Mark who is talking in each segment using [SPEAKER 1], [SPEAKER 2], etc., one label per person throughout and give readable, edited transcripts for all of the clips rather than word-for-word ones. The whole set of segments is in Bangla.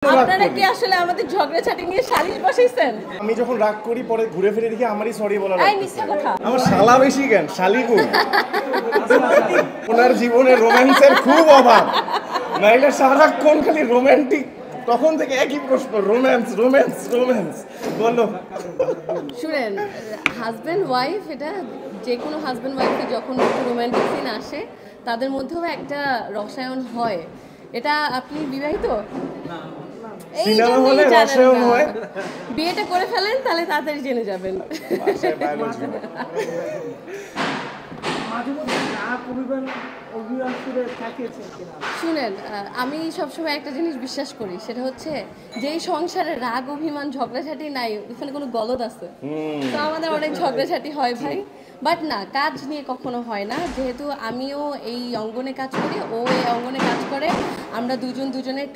[SPEAKER 1] আপনারা কি আসলে আমাদের ঝগড়াঝাটি নিয়ে সালিশ বসাইছেন?
[SPEAKER 2] আমি যখন রাগ করি পরে ঘুরে ফিরে দেখি আমারই সরি বলা
[SPEAKER 1] এই মিথ্যা কথা।
[SPEAKER 2] আমার শালা বেশি কেন শালিকু ওনার জীবনে রোম্যান্সের খুব অভাব, নাইলে সারাক্ষণ খালি রোমান্টিক, তখন থেকে একই প্রশ্ন, রোম্যান্স রোম্যান্স রোম্যান্স। বলো
[SPEAKER 3] শুনেন, হাজব্যান্ড ওয়াইফ, এটা যে কোনো হাজব্যান্ড ওয়াইফে যখন একটু রোম্যান্টিক সিন আসে তাদের মধ্যেও একটা রসায়ন হয়। এটা আপনি বিবাহিত? এই জন্যই জানেন না। বিয়েটা করে ফেলেন, তাহলে তাড়াতাড়ি জেনে যাবেন। শুনেন, আমি সবসময় একটা জিনিস বিশ্বাস করি, সেটা হচ্ছে যেই সংসারে রাগ অভিমান ঝগড়াঝাটি নাই ওখানে কোনো গলদ আছে। তো আমাদের অনেক ঝগড়াঝাটি হয় ভাই, বাট না, কাজ নিয়ে কখনো হয় না। যেহেতু আমিও এই অঙ্গনে কাজ করি, ও এই অঙ্গনে কাজ করে, আমরা দুজনের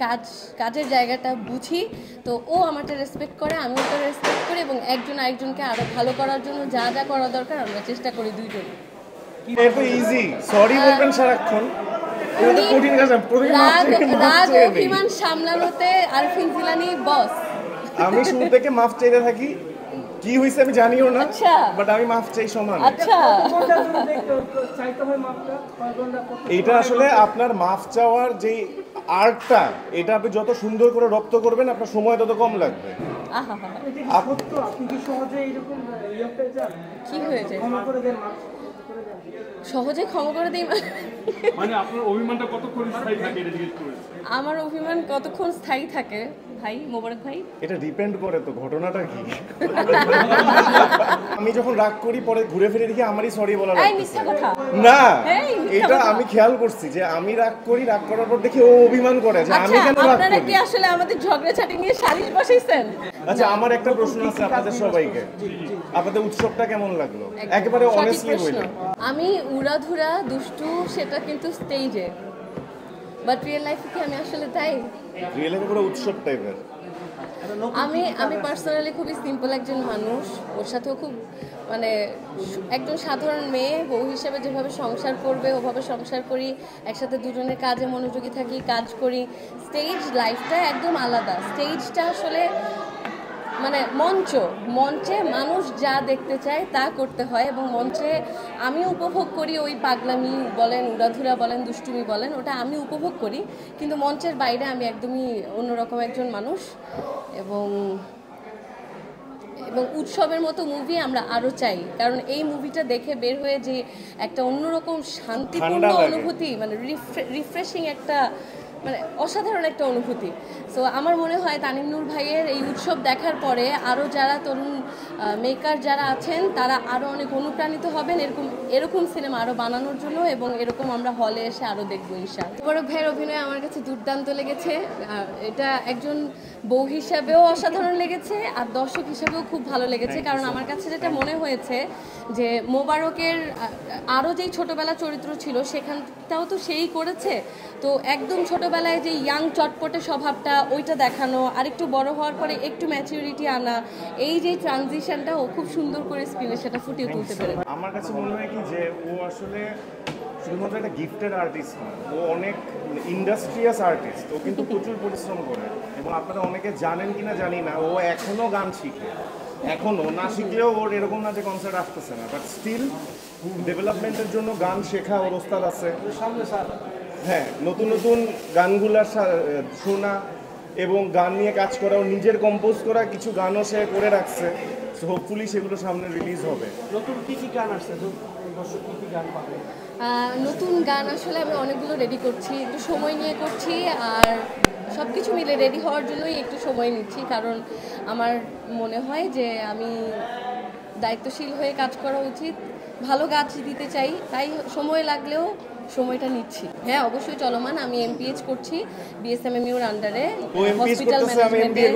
[SPEAKER 3] কাজের জায়গাটা বুঝি। তো ও আমারটা রেসপেক্ট করে, আমি ওটা রেসপেক্ট করি, এবং একজন আরেকজনকে আরো ভালো করার জন্য যা যা করা দরকার আমরা চেষ্টা করি দুইজন।
[SPEAKER 2] এত ইজি সরি বলবেন সারাক্ষণ, এটা তো কঠিন কাজ।
[SPEAKER 3] রাগ অভিমান সামলানোতে আরফিন জিলানী বস।
[SPEAKER 2] আমি শুরু থেকে মাফ চাইতে থাকি, কি হইছে আমি জানিও না,
[SPEAKER 3] আচ্ছা,
[SPEAKER 2] বাট আমি মাফ চাই সমান।
[SPEAKER 3] আচ্ছা,
[SPEAKER 2] এটা আসলে আপনার মাফ চাওয়ার যে আর্টটা, এটা আপনি যত সুন্দর করে রপ্ত করবেন আপনার সময় তত কম লাগবে।
[SPEAKER 3] কি হয়েছে সহজে ক্ষমা করে দিই?
[SPEAKER 4] মানে আপনার অভিমানটা কতক্ষণ স্থায়ী থাকে এটা জিজ্ঞেস করেছি।
[SPEAKER 3] আমার অভিমান কতক্ষণ স্থায়ী থাকে ভাই, মোবারক ভাই?
[SPEAKER 2] এটা ডিপেন্ড করে তো ঘটনাটা কি। আমি যখন রাগ করি পরে ঘুরে ফিরে দেখি আমারই সরি বলা
[SPEAKER 3] এই মিথ্যা কথা।
[SPEAKER 2] না, এটা আমি খেয়াল করছি যে আমি রাগ করি, রাগ করার পর দেখি ও অভিমান করে যে আমি কেন রাগ করি।
[SPEAKER 1] আপনারা কি আসলে আমাদের ঝগড়াঝাটি নিয়ে সালিশ বসাইছেন?
[SPEAKER 2] আচ্ছা, আমার একটা প্রশ্ন আছে আপনাদের সবাইকে, আপনাদের উৎসবটা কেমন লাগলো? একেবারে অনেস্টলি বলুন।
[SPEAKER 3] আমি উড়াধুরা দুষ্টু, সেটা কিন্তু স্টেজে, বাট রিয়েল লাইফে কি আমি আসলে তাই?
[SPEAKER 2] রিয়েল লাইফে পুরো উৎসব টাইপের।
[SPEAKER 3] আমি পার্সোনালি খুবই সিম্পল একজন মানুষ, ওর সাথেও খুব মানে একজন সাধারণ মেয়ে বউ হিসেবে যেভাবে সংসার করবে ওভাবে সংসার করি, একসাথে দুজনের কাজে মনোযোগী থাকি, কাজ করি। স্টেজ লাইফটা একদম আলাদা। স্টেজটা আসলে মানে মঞ্চে মানুষ যা দেখতে চায় তা করতে হয়, এবং মঞ্চে আমি উপভোগ করি ওই পাগলামি বলেন, উড়াধুরা বলেন, দুষ্টুমি বলেন, ওটা আমি উপভোগ করি। কিন্তু মঞ্চের বাইরে আমি একদমই অন্যরকম একজন মানুষ। এবং উৎসবের মতো মুভি আমরা আরও চাই, কারণ এই মুভিটা দেখে বের হয়ে যে একটা অন্যরকম শান্তিপূর্ণ অনুভূতি, মানে রিফ্রেশিং একটা, মানে অসাধারণ একটা অনুভূতি। সো আমার মনে হয় তানিম নূর ভাইয়ের এই উৎসব দেখার পরে আরও যারা তরুণ মেকার যারা আছেন তারা আরও অনেক অনুপ্রাণিত হবেন এরকম সিনেমা আরও বানানোর জন্য, এবং এরকম আমরা হলে এসে আরও দেখবো ইনশাআল্লাহ। মোবারক ভাইয়ের অভিনয় আমার কাছে দুর্দান্ত লেগেছে। এটা একজন বউ হিসাবেও অসাধারণ লেগেছে, আর দর্শক হিসাবেও খুব ভালো লেগেছে। কারণ আমার কাছে যেটা মনে হয়েছে যে মোবারকের আরও যেই ছোটোবেলা চরিত্র ছিল সেখানটাও তো সেই করেছে, তো একদম ছোটোবেলায় যে ইয়াং চটপটে স্বভাবটা ওইটা দেখানো, আর একটু বড় হওয়ার পরে একটু ম্যাচুরিটি আনা, এই যে ট্রানজিশনটা ও খুব সুন্দর করে স্ক্রিনে সেটা ফুটিয়ে তুলতে পেরে।
[SPEAKER 2] আমার কাছে মনে হয় কি যে ও আসলে শুধুমাত্র একটা গিফটেড আর্টিস্ট না, ও অনেক ইন্ডাস্ট্রিয়াস আর্টিস্ট। ও কিন্তু প্রচুর পরিশ্রম করে, এবং আপনারা অনেকে জানেন কিনা জানি না, ও এখনো গান শিখে। এখনো না শিখলেও ওর এরকম না যে কনসার্ট আসতেছে না, বাট স্টিল ডেভেলপমেন্টের জন্য গান শেখা ওর ওস্তাদ আছে। হ্যাঁ, নতুন নতুন গানগুলা শোনা এবং গান নিয়ে কাজ করা, ও নিজের কম্পোজ করা কিছু গানও সে করে রাখছে। সো হোপফুলি সেগুলো সামনে রিলিজ হবে।
[SPEAKER 5] নতুন কি কি গান আসছে, দর্শক কি কি গান পাবে?
[SPEAKER 3] নতুন গান আসলে আমি অনেকগুলো রেডি করছি, একটু সময় নিয়ে করছি, আর সব কিছু মিলে রেডি হওয়ার জন্যই একটু সময় নিচ্ছি। কারণ আমার মনে হয় যে আমি দায়িত্বশীল হয়ে কাজ করা উচিত, ভালো কাজ দিতে চাই, তাই সময় লাগলেও সময়টা নিচ্ছি। হ্যাঁ, অবশ্যই চলমান। আমি এমপিএইচ করছি বিএসএমএমইউর আন্ডারে, হসপিটাল ম্যানেজমেন্টে।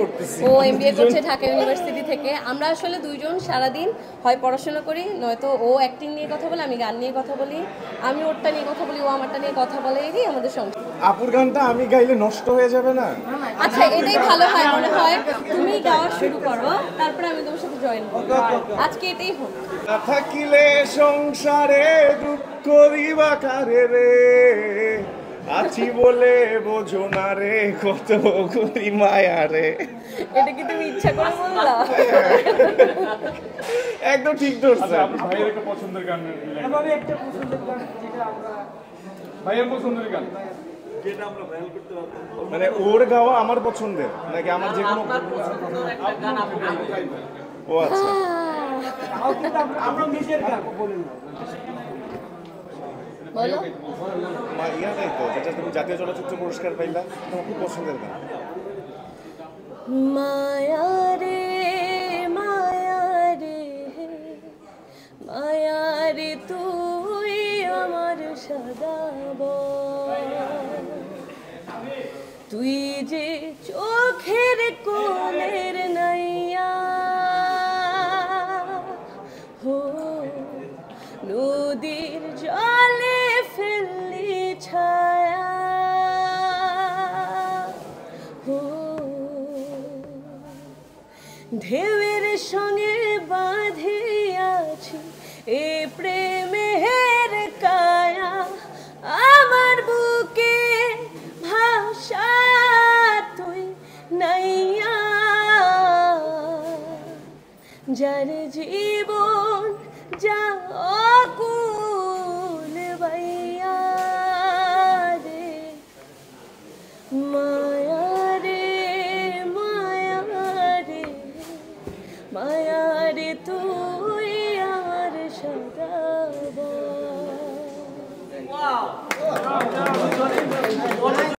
[SPEAKER 3] ও এমবিএ করছে ঢাকা ইউনিভার্সিটি থেকে। আমরা আসলে দুইজন সারাদিন হয় পড়াশোনা করি, নয়তো ও অ্যাক্টিং নিয়ে কথা বলে, আমি গান নিয়ে কথা বলি, আমি ওরটা নিয়ে কথা বলি, ও আমারটা নিয়ে কথা বলে, এই আমাদের সংসার।
[SPEAKER 2] আপুর গানটা আমি গাইলে নষ্ট হয়ে যাবে না?
[SPEAKER 3] আচ্ছা, এটাই ভালো হয় মনে হয়, তুমি গাওয়া শুরু করো, তারপরে আমি তোমার সাথে জয়েন করবো। আজকে এটাই হোক।
[SPEAKER 2] না থাকিলে সংসারে দুঃখ দিবা কারে রে, আছি বলে বোঝো না রে কত করি মায়া রে।
[SPEAKER 3] এটা কি তুমি ইচ্ছা করে বললা?
[SPEAKER 2] একদম ঠিক ধরছে।
[SPEAKER 4] আচ্ছা, আপনি ভাইয়ের একটা পছন্দের গান দিলেন।
[SPEAKER 5] এভাবে একটা পছন্দের গান যেটা আমরা
[SPEAKER 4] ভাইয়ের পছন্দের গান
[SPEAKER 2] মানে ওর গাওয়া আমার পছন্দের নাকি আমার যে কোনো? ও আচ্ছা,
[SPEAKER 5] আমরা নিজের গান বলুন না।
[SPEAKER 3] বলো।
[SPEAKER 2] ইয়াটাই তো যেটা তুমি জাতীয় চলচ্চিত্র পুরস্কার পাইলা, তোমার খুব পছন্দের গান।
[SPEAKER 3] মায়া রে মায়া রে মায়া রে তুই আমার সদাবর, তুই যে চোখের কোণের নাইয়া হো, নদীর জলে ফেললি ছায়া হো, ঢেউয়ের সঙ্গে